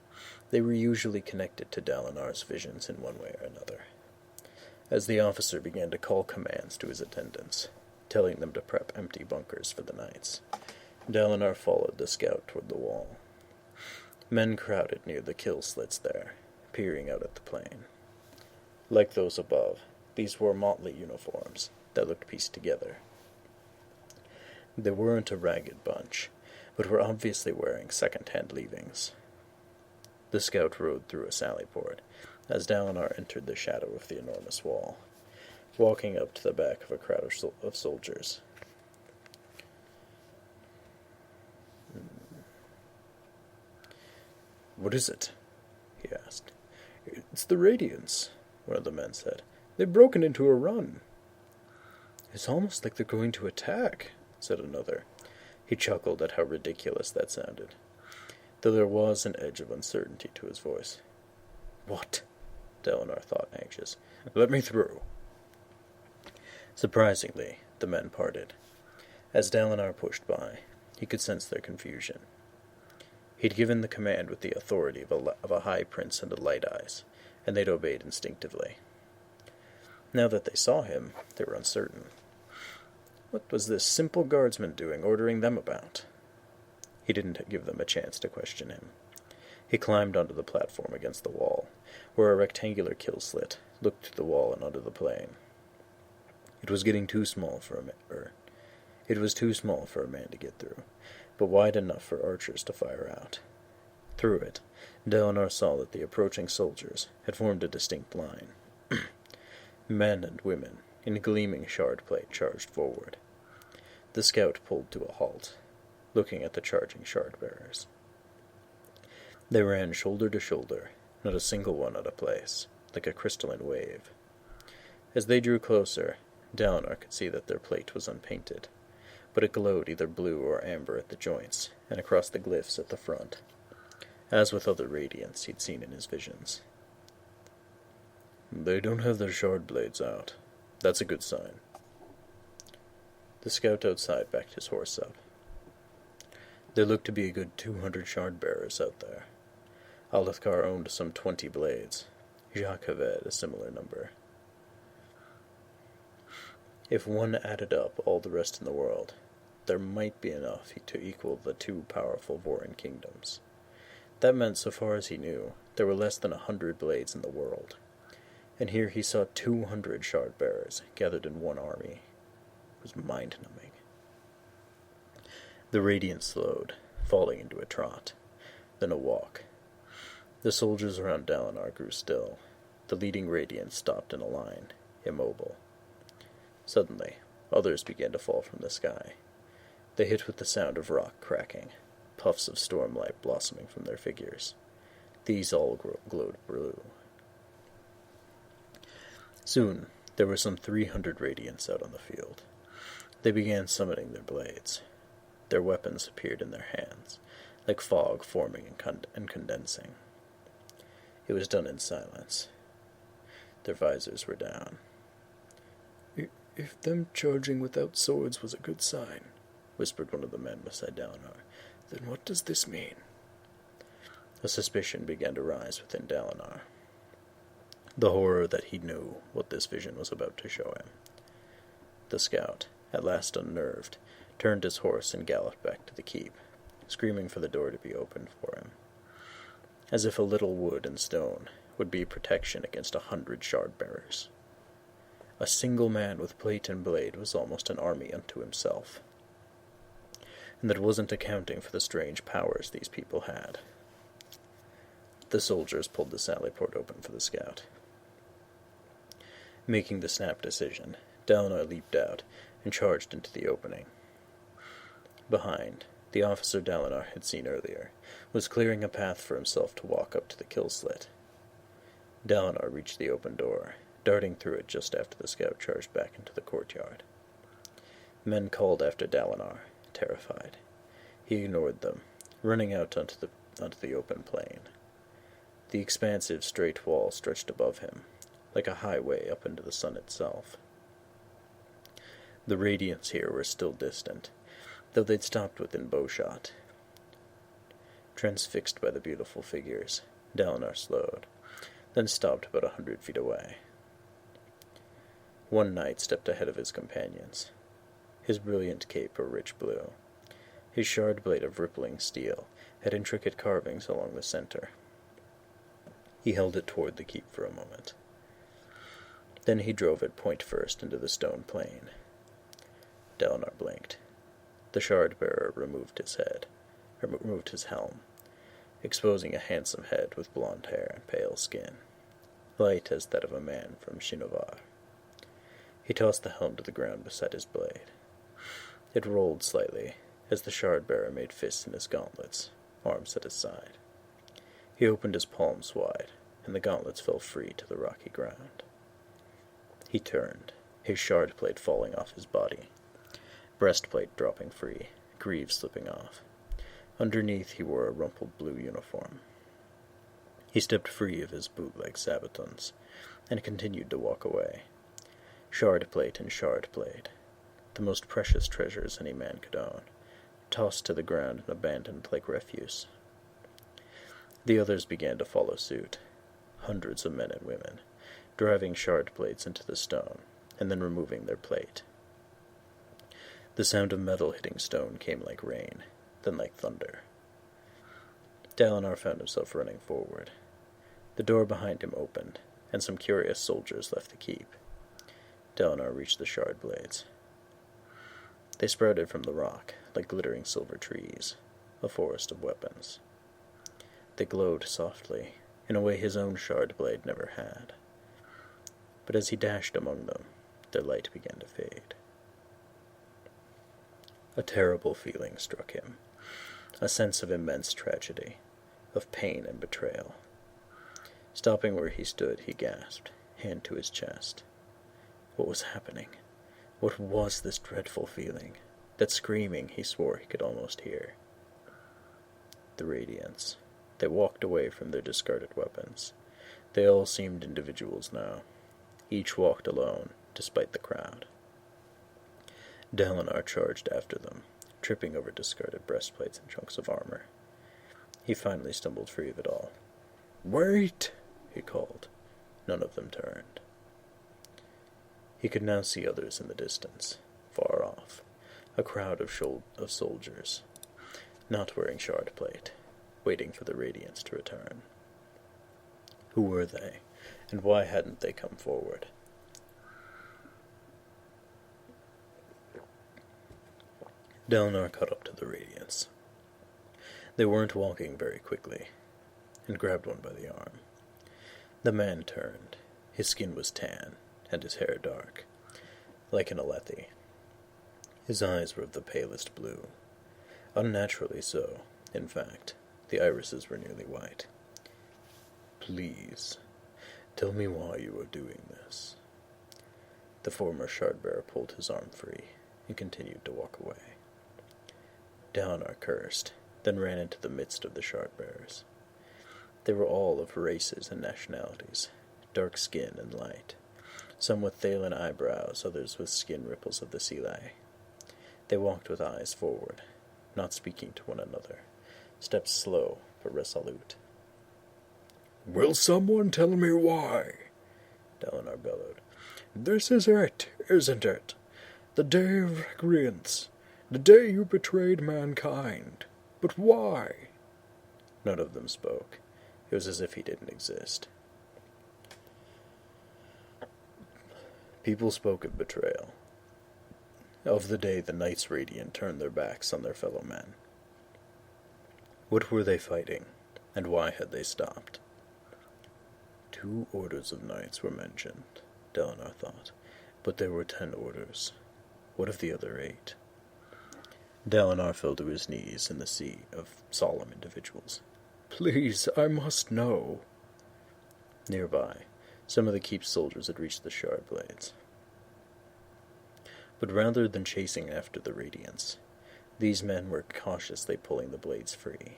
They were usually connected to Dalinar's visions in one way or another. As the officer began to call commands to his attendants, telling them to prep empty bunkers for the nights, Dalinar followed the scout toward the wall. Men crowded near the kill slits there, peering out at the plain. Like those above, these wore motley uniforms that looked pieced together. They weren't a ragged bunch, but were obviously wearing second-hand leavings. The scout rode through a sally port as Dalinar entered the shadow of the enormous wall, walking up to the back of a crowd of soldiers. "What is it?" he asked. "It's the Radiants," one of the men said. "They've broken into a run." "It's almost like they're going to attack," said another. He chuckled at how ridiculous that sounded, though there was an edge of uncertainty to his voice. "What?" Dalinar thought, anxious. "Let me through." Surprisingly, the men parted. As Dalinar pushed by, he could sense their confusion. He'd given the command with the authority of a high prince and a light eyes, and they'd obeyed instinctively. Now that they saw him, they were uncertain. What was this simple guardsman doing, ordering them about? He didn't give them a chance to question him. He climbed onto the platform against the wall, where a rectangular kill slit looked through the wall and onto the plain. It was too small for a man to get through, but wide enough for archers to fire out. Through it, Dalinar saw that the approaching soldiers had formed a distinct line. Men and women, in gleaming shard plate, charged forward. The scout pulled to a halt, looking at the charging shard bearers. They ran shoulder to shoulder, not a single one out of place, like a crystalline wave. As they drew closer, Dalinar could see that their plate was unpainted, but it glowed either blue or amber at the joints and across the glyphs at the front, as with other radiants he'd seen in his visions. "They don't have their shard blades out. That's a good sign." The scout outside backed his horse up. There looked to be a good 200 shard bearers out there. Alethkar owned some 20 blades. Jacques had a similar number. If one added up all the rest in the world, there might be enough to equal the two powerful Vorin kingdoms. That meant, so far as he knew, there were less than 100 blades in the world. And here he saw 200 shard bearers gathered in one army. It was mind-numbing. The Radiant slowed, falling into a trot, then a walk. The soldiers around Dalinar grew still. The leading Radiant stopped in a line, immobile. Suddenly, others began to fall from the sky. They hit with the sound of rock cracking, puffs of stormlight blossoming from their figures. These all glowed blue. Soon, there were some 300 Radiants out on the field. They began summoning their blades. Their weapons appeared in their hands, like fog forming and condensing. It was done in silence. Their visors were down. If them charging without swords was a good sign," whispered one of the men beside Dalinar, "then what does this mean?" A suspicion began to rise within Dalinar. The horror that he knew what this vision was about to show him. The scout, at last unnerved, turned his horse and galloped back to the keep, screaming for the door to be opened for him. As if a little wood and stone would be protection against 100 shard bearers. A single man with plate and blade was almost an army unto himself. And that wasn't accounting for the strange powers these people had. The soldiers pulled the sally port open for the scout. Making the snap decision, Dalinar leaped out and charged into the opening. Behind, the officer Dalinar had seen earlier was clearing a path for himself to walk up to the kill slit. Dalinar reached the open door, darting through it just after the scout charged back into the courtyard. Men called after Dalinar, terrified. He ignored them, running out onto the open plain. The expansive, straight wall stretched above him, like a highway up into the sun itself. The radiants here were still distant, though they'd stopped within bowshot. Transfixed by the beautiful figures, Dalinar slowed, then stopped about 100 feet away. One knight stepped ahead of his companions, his brilliant cape a rich blue. His shard blade of rippling steel had intricate carvings along the center. He held it toward the keep for a moment. Then he drove it point first into the stone plain. Dalinar blinked. The shard-bearer removed his helm, exposing a handsome head with blond hair and pale skin, light as that of a man from Shinovar. He tossed the helm to the ground beside his blade. It rolled slightly as the shard-bearer made fists in his gauntlets, arms at his side. He opened his palms wide, and the gauntlets fell free to the rocky ground. He turned, his shard plate falling off his body, breastplate dropping free, greaves slipping off. Underneath he wore a rumpled blue uniform. He stepped free of his bootleg sabatons, and continued to walk away. Shard plate and shard blade, the most precious treasures any man could own, tossed to the ground and abandoned like refuse. The others began to follow suit, hundreds of men and women, driving shard plates into the stone, and then removing their plate. The sound of metal hitting stone came like rain, then like thunder. Dalinar found himself running forward. The door behind him opened, and some curious soldiers left the keep. Dalinar reached the shard blades. They sprouted from the rock, like glittering silver trees, a forest of weapons. They glowed softly, in a way his own shard blade never had. But as he dashed among them, their light began to fade. A terrible feeling struck him, a sense of immense tragedy, of pain and betrayal. Stopping where he stood, he gasped, hand to his chest. What was happening? What was this dreadful feeling? That screaming he swore he could almost hear. The Radiants. They walked away from their discarded weapons. They all seemed individuals now. Each walked alone, despite the crowd. Dalinar charged after them, tripping over discarded breastplates and chunks of armor. He finally stumbled free of it all. "Wait!" he called. None of them turned. He could now see others in the distance, far off, a crowd of soldiers, not wearing shard plate, waiting for the Radiants to return. Who were they, and why hadn't they come forward? Dalinar caught up to the Radiants. They weren't walking very quickly, and grabbed one by the arm. The man turned. His skin was tan, and his hair dark, like an Alethi. His eyes were of the palest blue, unnaturally so, in fact. The irises were nearly white. "Please, tell me why you are doing this." The former shard-bearer pulled his arm free and continued to walk away. Dalinar cursed, then ran into the midst of the shard-bearers. They were all of races and nationalities, dark skin and light, some with Thaylen eyebrows, others with skin ripples of the Sealai. They walked with eyes forward, not speaking to one another, steps slow but resolute. "Will someone tell me why?" Dalinar bellowed. "This is it, isn't it? The day of recreance, the day you betrayed mankind. But why?" None of them spoke. It was as if he didn't exist. People spoke of betrayal, of the day the Knights Radiant turned their backs on their fellow men. What were they fighting, and why had they stopped? 2 orders of knights were mentioned, Dalinar thought, but there were 10 orders. What of the other 8? Dalinar fell to his knees in the sea of solemn individuals. "Please, I must know." Nearby, some of the keep's soldiers had reached the shard blades. But rather than chasing after the Radiants, these men were cautiously pulling the blades free.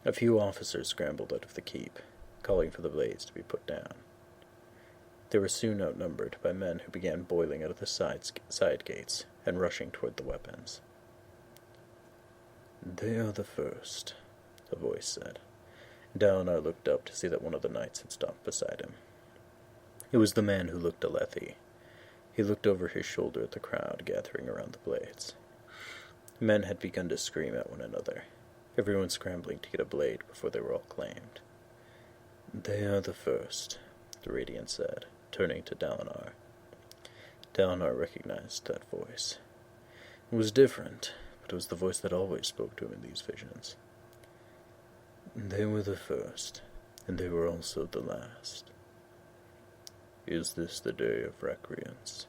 A few officers scrambled out of the keep, calling for the blades to be put down. They were soon outnumbered by men who began boiling out of the side gates and rushing toward the weapons. "They are the first," a voice said. Dalinar looked up to see that one of the knights had stopped beside him. It was the man who looked Alethi. He looked over his shoulder at the crowd gathering around the blades. Men had begun to scream at one another, everyone scrambling to get a blade before they were all claimed. "They are the first," the Radiant said, turning to Dalinar. Dalinar recognized that voice. It was different, but it was the voice that always spoke to him in these visions. "They were the first, and they were also the last. Is this the day of recreance?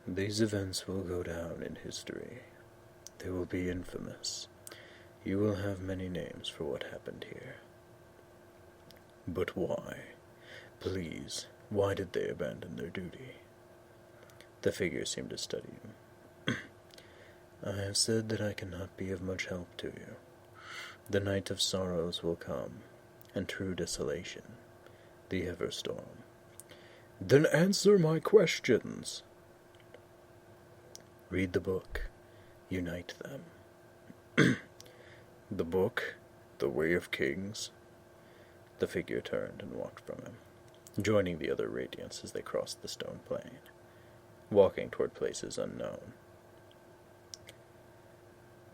These events will go down in history. They will be infamous. You will have many names for what happened here. But why? Please, why did they abandon their duty?" The figure seemed to study him. "I have said that I cannot be of much help to you. The night of sorrows will come, and true desolation, the Everstorm." "Then answer my questions." "Read the book. Unite them." "The book? The Way of Kings?" The figure turned and walked from him, joining the other Radiants as they crossed the stone plain, walking toward places unknown.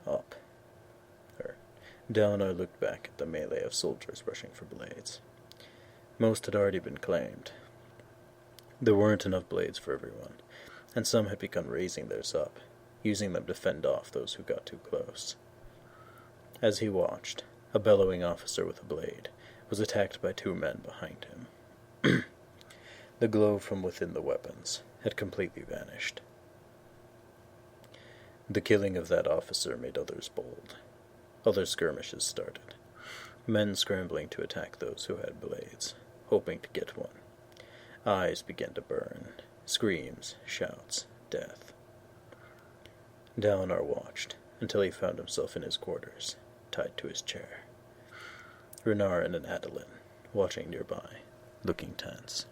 Up. Dalinar looked back at the melee of soldiers rushing for blades. Most had already been claimed. There weren't enough blades for everyone, and some had begun raising theirs up, using them to fend off those who got too close. As he watched, a bellowing officer with a blade was attacked by two men behind him. The glow from within the weapons had completely vanished. The killing of that officer made others bold. Other skirmishes started, men scrambling to attack those who had blades, hoping to get one. Eyes began to burn, screams, shouts, death. Dalinar watched until he found himself in his quarters, tied to his chair. Renarin and Adolin, watching nearby, looking tense.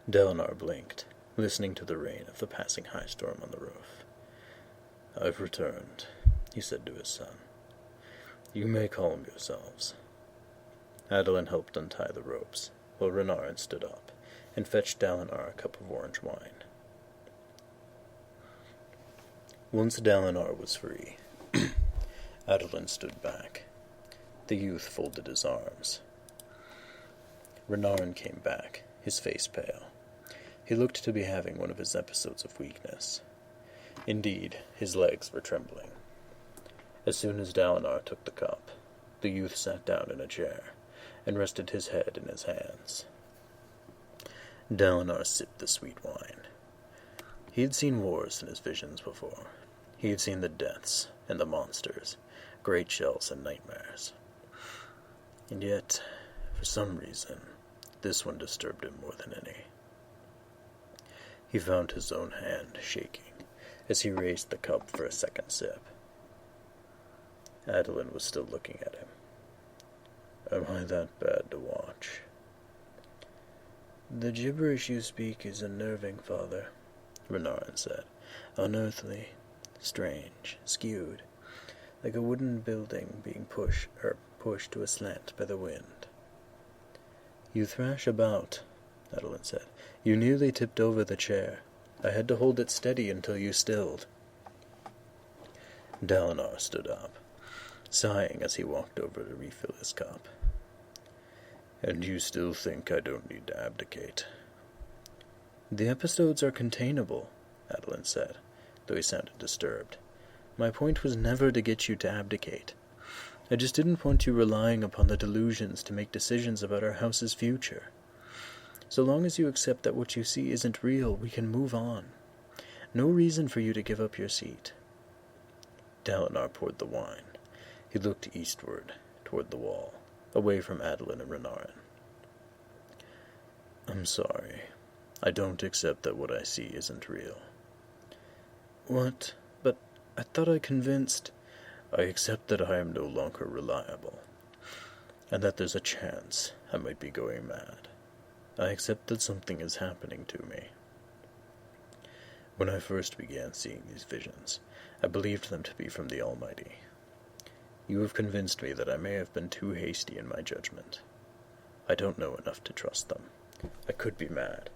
Dalinar blinked, listening to the rain of the passing high storm on the roof. "I've returned," he said to his son. "You may calm yourselves." Adolin helped untie the ropes, while Renarin stood up and fetched Dalinar a cup of orange wine. Once Dalinar was free, Adolin stood back. The youth folded his arms. Renarin came back, his face pale. He looked to be having one of his episodes of weakness. Indeed, his legs were trembling. As soon as Dalinar took the cup, the youth sat down in a chair and rested his head in his hands. Dalinar sipped the sweet wine. He had seen wars in his visions before. He had seen the deaths and the monsters, great shells and nightmares. And yet, for some reason, this one disturbed him more than any. He found his own hand shaking as he raised the cup for a second sip. Adolin was still looking at him. "Am I that bad to watch?" "The gibberish you speak is unnerving, Father," Renarin said. "Unearthly, strange, skewed, like a wooden building being pushed to a slant by the wind." "You thrash about," Adolin said. "You nearly tipped over the chair. I had to hold it steady until you stilled." Dalinar stood up, sighing as he walked over to refill his cup. "And you still think I don't need to abdicate?" "The episodes are containable," Adolin said, though he sounded disturbed. "My point was never to get you to abdicate. I just didn't want you relying upon the delusions to make decisions about our house's future. So long as you accept that what you see isn't real, we can move on. No reason for you to give up your seat." Dalinar poured the wine. He looked eastward, toward the wall, away from Adolin and Renarin. "I'm sorry. I don't accept that what I see isn't real." "What? But I thought I convinced..." I accept that I am no longer reliable, and that there's a chance I might be going mad. I accept that something is happening to me. When I first began seeing these visions, I believed them to be from the Almighty. You have convinced me that I may have been too hasty in my judgment. I don't know enough to trust them. I could be mad,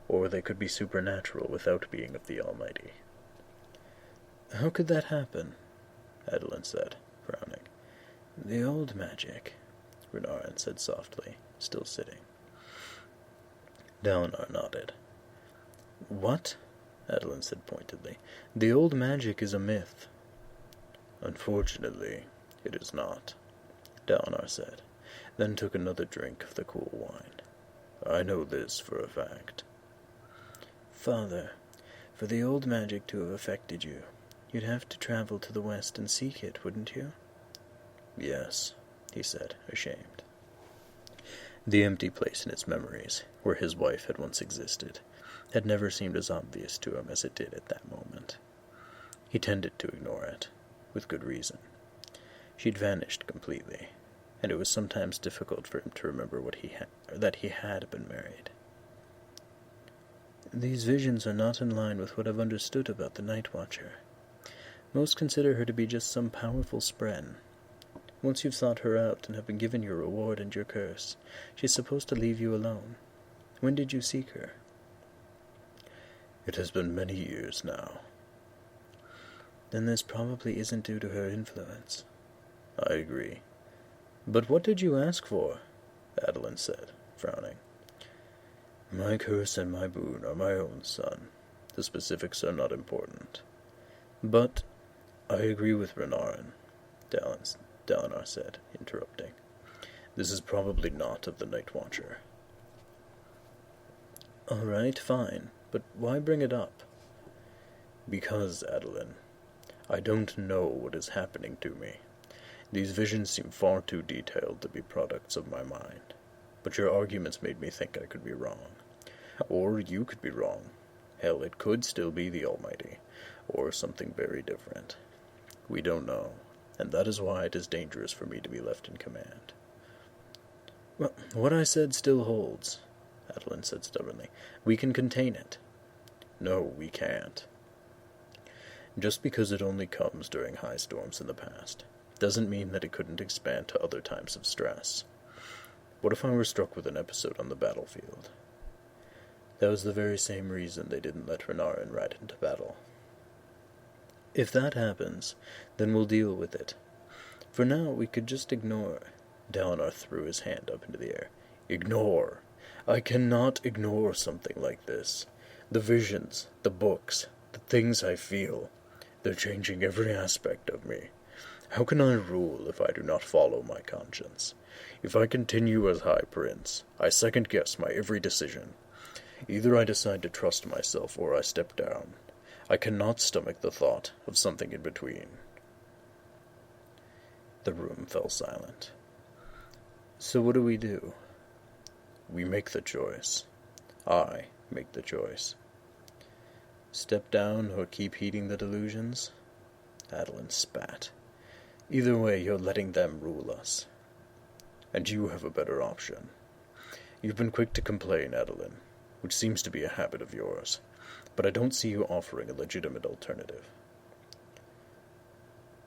or they could be supernatural without being of the Almighty. How could that happen? Adeline said, frowning. The old magic, Renarin said softly, still sitting. Dalinar nodded. What? Adeline said pointedly. The old magic is a myth. Unfortunately, it is not, Dalinar said, then took another drink of the cool wine. I know this for a fact. Father, for the old magic to have affected you, you'd have to travel to the west and seek it, wouldn't you? Yes, he said, ashamed. The empty place in his memories, where his wife had once existed, had never seemed as obvious to him as it did at that moment. He tended to ignore it, with good reason. She'd vanished completely, and it was sometimes difficult for him to remember that he had been married. These visions are not in line with what I've understood about the Night Watcher. Most consider her to be just some powerful spren. Once you've sought her out and have been given your reward and your curse, she's supposed to leave you alone. When did you seek her? It has been many years now. Then this probably isn't due to her influence. I agree. But what did you ask for? Adeline said, frowning. My curse and my boon are my own, son. The specifics are not important. But I agree with Renarin, Dalinar said, interrupting. This is probably not of the Night Watcher. All right, fine. But why bring it up? Because, Adeline, I don't know what is happening to me. These visions seem far too detailed to be products of my mind. But your arguments made me think I could be wrong. Or you could be wrong. Hell, it could still be the Almighty, or something very different. We don't know, and that is why it is dangerous for me to be left in command. Well, what I said still holds, Adeline said stubbornly. We can contain it. No, we can't. Just because it only comes during high storms in the past, doesn't mean that it couldn't expand to other times of stress. What if I were struck with an episode on the battlefield? That was the very same reason they didn't let Renarin ride into battle. If that happens, then we'll deal with it. For now, we could just ignore. Dalinar threw his hand up into the air. Ignore. I cannot ignore something like this. The visions, the books, the things I feel, they're changing every aspect of me. How can I rule if I do not follow my conscience? If I continue as High Prince, I second-guess my every decision. Either I decide to trust myself or I step down. I cannot stomach the thought of something in between. The room fell silent. So what do we do? We make the choice. I make the choice. Step down or keep heeding the delusions? Adeline spat. Either way, you're letting them rule us. And you have a better option. You've been quick to complain, Adeline, which seems to be a habit of yours, but I don't see you offering a legitimate alternative.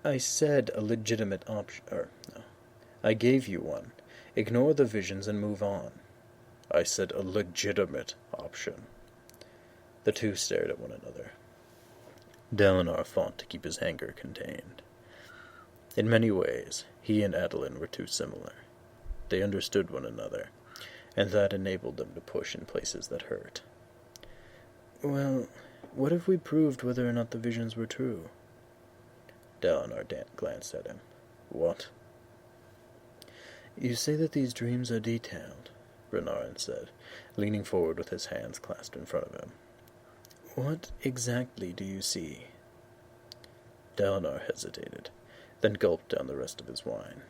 I said a legitimate option, no. I gave you one. Ignore the visions and move on. I said a legitimate option. The two stared at one another. Dalinar fought to keep his anger contained. In many ways, he and Adeline were too similar. They understood one another, and that enabled them to push in places that hurt. Well, what if we proved whether or not the visions were true? Dalinar glanced at him. What? You say that these dreams are detailed, Renarin said, leaning forward with his hands clasped in front of him. What exactly do you see? Dalinar hesitated, then gulped down the rest of his wine.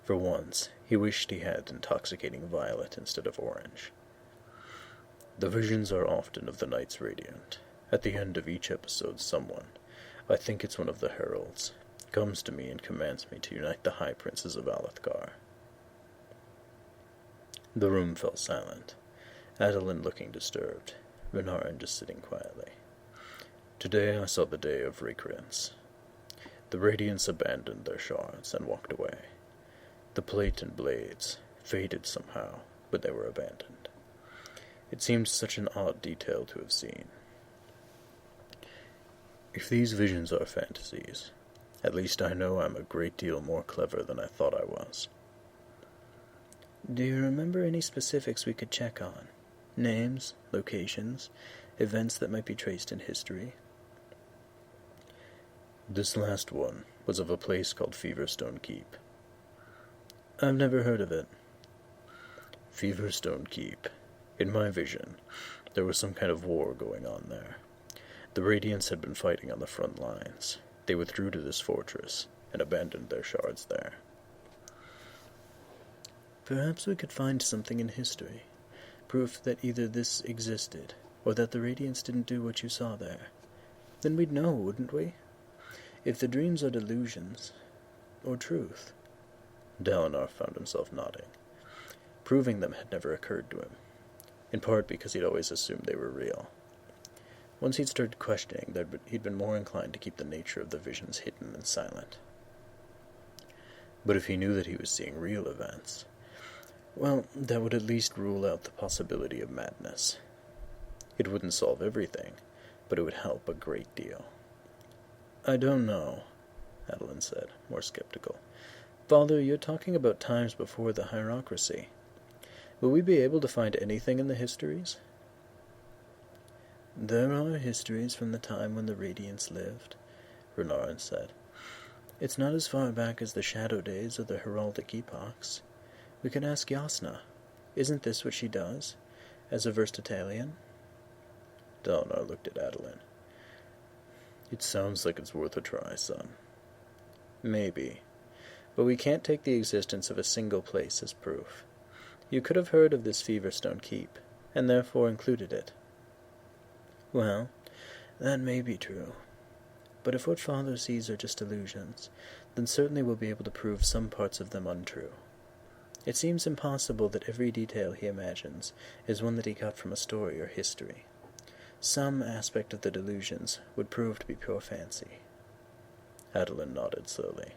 For once, he wished he had intoxicating violet instead of orange. The visions are often of the Knights Radiant. At the end of each episode, someone, I think it's one of the heralds. Comes to me and commands me to unite the High Princes of Alethkar. The room fell silent, Adolin looking disturbed, Renarin just sitting quietly. Today I saw the day of recreance. The Radiants abandoned their shards and walked away. The plate and blades faded somehow, but they were abandoned. It seemed such an odd detail to have seen. If these visions are fantasies, at least I know I'm a great deal more clever than I thought I was. Do you remember any specifics we could check on? Names, locations, events that might be traced in history? This last one was of a place called Feverstone Keep. I've never heard of it. Feverstone Keep. In my vision, there was some kind of war going on there. The Radiants had been fighting on the front lines. They withdrew to this fortress and abandoned their shards there. Perhaps we could find something in history, proof that either this existed, or that the Radiants didn't do what you saw there. Then we'd know, wouldn't we? If the dreams are delusions, or truth. Dalinar found himself nodding. Proving them had never occurred to him, in part because he'd always assumed they were real. Once he'd started questioning, he'd been more inclined to keep the nature of the visions hidden and silent. But if he knew that he was seeing real events, well, that would at least rule out the possibility of madness. It wouldn't solve everything, but it would help a great deal. I don't know, Adolin said, more skeptical. Father, you're talking about times before the hierocracy. Will we be able to find anything in the histories? There are histories from the time when the Radiants lived, Renarin said. It's not as far back as the Shadow Days or the Heraldic Epochs. We could ask Yasna. Isn't this what she does, as a Versatalian? Dalinar looked at Adolin. It sounds like it's worth a try, son. Maybe. But we can't take the existence of a single place as proof. You could have heard of this Feverstone Keep, and therefore included it. Well, that may be true. But if what Father sees are just illusions, then certainly we'll be able to prove some parts of them untrue. It seems impossible that every detail he imagines is one that he got from a story or history. Some aspect of the delusions would prove to be pure fancy. Adolin nodded slowly.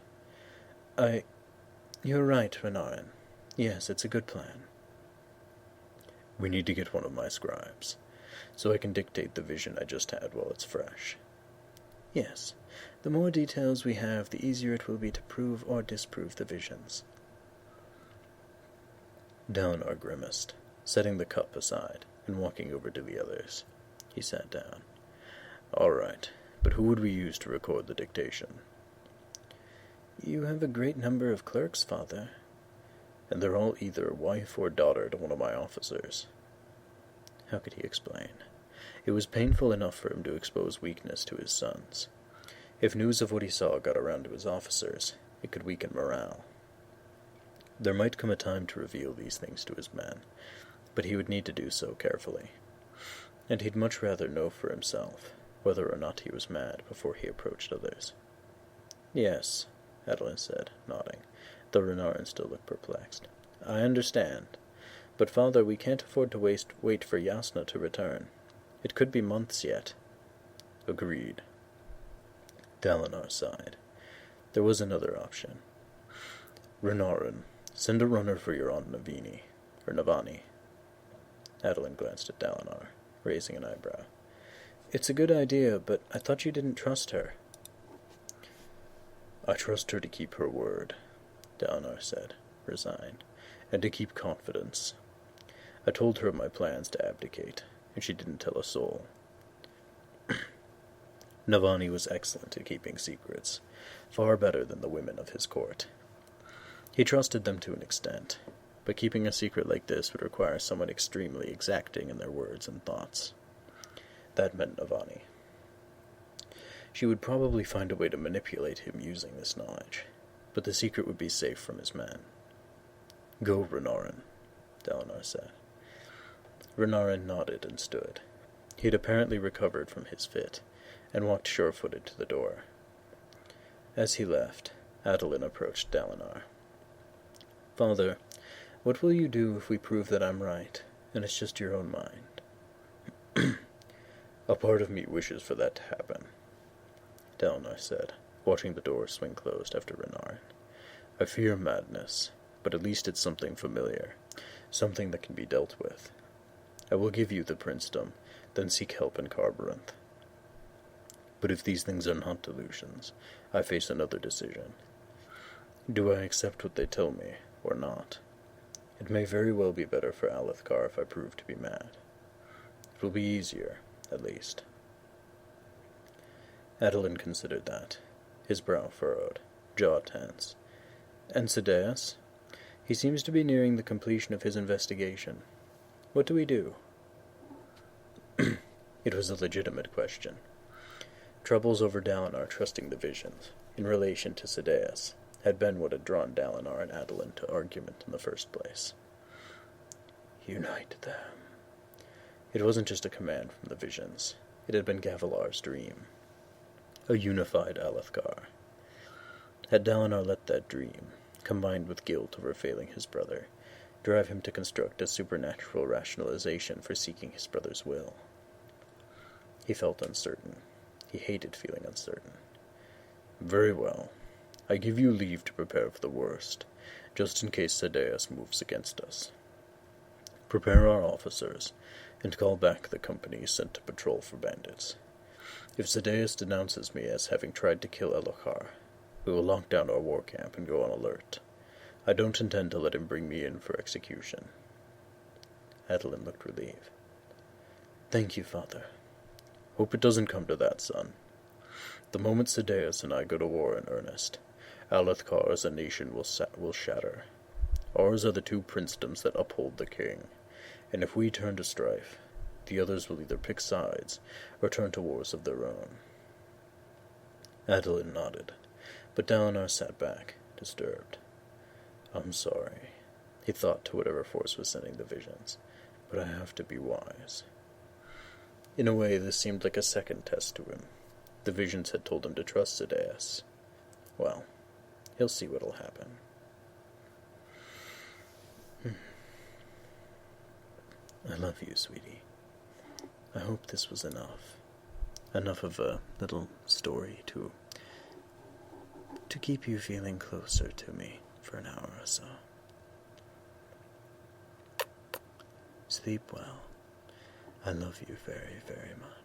You're right, Renarin. Yes, it's a good plan. We need to get one of my scribes, so I can dictate the vision I just had while it's fresh. Yes, the more details we have, the easier it will be to prove or disprove the visions. Dalinar grimaced, setting the cup aside and walking over to the others. He sat down. All right, but who would we use to record the dictation? You have a great number of clerks, Father. And they're all either wife or daughter to one of my officers. How could he explain? It was painful enough for him to expose weakness to his sons. If news of what he saw got around to his officers, it could weaken morale. There might come a time to reveal these things to his men, but he would need to do so carefully. And he'd much rather know for himself whether or not he was mad before he approached others. Yes, Adolin said, nodding, though Renarin still looked perplexed. I understand. But, Father, we can't afford to wait for Yasna to return. It could be months yet. Agreed. Dalinar sighed. There was another option. Renarin, send a runner for your Aunt Navani. Adolin glanced at Dalinar, raising an eyebrow. It's a good idea, but I thought you didn't trust her. I trust her to keep her word, Dalinar said, resigned, and to keep confidence. I told her of my plans to abdicate, and she didn't tell a soul. Navani was excellent at keeping secrets, far better than the women of his court. He trusted them to an extent, but keeping a secret like this would require someone extremely exacting in their words and thoughts. That meant Navani. She would probably find a way to manipulate him using this knowledge, but the secret would be safe from his men. Go, Renarin, Dalinar said. Renarin nodded and stood. He had apparently recovered from his fit, and walked sure-footed to the door. As he left, Adeline approached Dalinar. "Father, what will you do if we prove that I'm right, and it's just your own mind?" "A part of me wishes for that to happen," Dalinar said, watching the door swing closed after Renarin. "I fear madness, but at least it's something familiar, something that can be dealt with. I will give you the princedom, then seek help in Carburanth. But if these things are not delusions, I face another decision. Do I accept what they tell me, or not? It may very well be better for Alethkar if I prove to be mad. It will be easier, at least." Adeline considered that, his brow furrowed, jaw tense. "And Sadeas? He seems to be nearing the completion of his investigation. What do we do?" It was a legitimate question. Troubles over Dalinar trusting the visions, in relation to Sadeas, had been what had drawn Dalinar and Adeline to argument in the first place. Unite them. It wasn't just a command from the visions. It had been Gavilar's dream. A unified Alethkar. Had Dalinar let that dream, combined with guilt over failing his brother, drive him to construct a supernatural rationalization for seeking his brother's will? He felt uncertain. He hated feeling uncertain. "Very well. I give you leave to prepare for the worst, just in case Sadeas moves against us. Prepare our officers, and call back the companies sent to patrol for bandits. If Sadeas denounces me as having tried to kill Elokar, we will lock down our war camp and go on alert. I don't intend to let him bring me in for execution." Adeline looked relieved. "Thank you, Father. Hope it doesn't come to that, son. The moment Sadeas and I go to war in earnest, Alethkar as a nation will shatter. Ours are the two princedoms that uphold the king, and if we turn to strife, the others will either pick sides or turn to wars of their own." Adeline nodded, but Dalinar sat back, disturbed. "I'm sorry," he thought to whatever force was sending the visions, "but I have to be wise." In a way, this seemed like a second test to him. The visions had told him to trust Sadeas. Well, he'll see what'll happen. I love you, sweetie. I hope this was enough. Enough of a little story to keep you feeling closer to me for an hour or so. Sleep well. I love you very, very much.